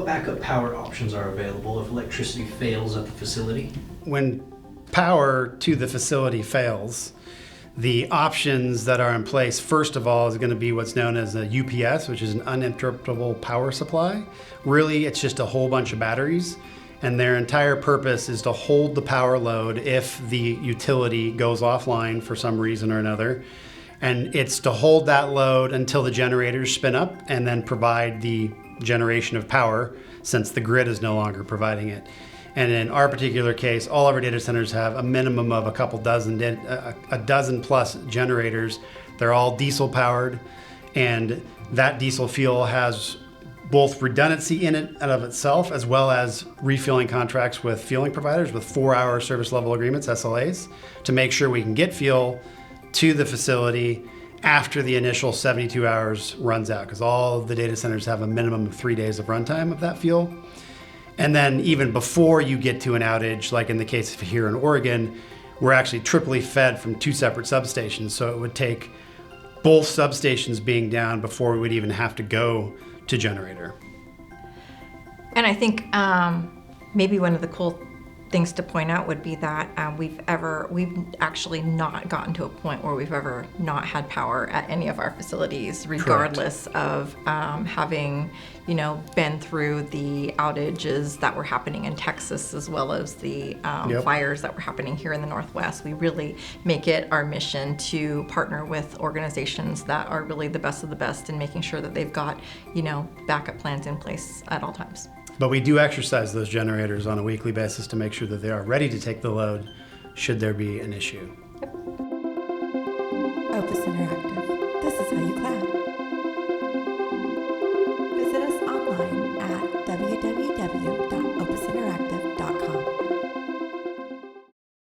what backup power options are available if electricity fails at the facility? When power to the facility fails, the options that are in place, first of all, is going to be what's known as a UPS, which is an uninterruptible power supply. Really, it's just a whole bunch of batteries, and their entire purpose is to hold the power load if the utility goes offline for some reason or another. And it's to hold that load until the generators spin up and then provide the generation of power, since the grid is no longer providing it. And in our particular case, all of our data centers have a minimum of a dozen plus generators. They're all diesel powered, and that diesel fuel has both redundancy in it and of itself, as well as refilling contracts with fueling providers with 4-hour service level agreements, SLAs, to make sure we can get fuel to the facility after the initial 72 hours runs out, because all of the data centers have a minimum of 3 days of runtime of that fuel. And then even before you get to an outage, like in the case of here in Oregon, we're actually triply fed from 2 separate substations. So it would take both substations being down before we would even have to go to generator. And I think maybe one of the cool things to point out would be that we've actually not gotten to a point where we've ever not had power at any of our facilities, regardless of having, been through the outages that were happening in Texas, as well as the fires that were happening here in the Northwest. We really make it our mission to partner with organizations that are really the best of the best in making sure that they've got, backup plans in place at all times. But we do exercise those generators on a weekly basis to make sure that they are ready to take the load should there be an issue. Opus Interactive. This is how you clap. Visit us online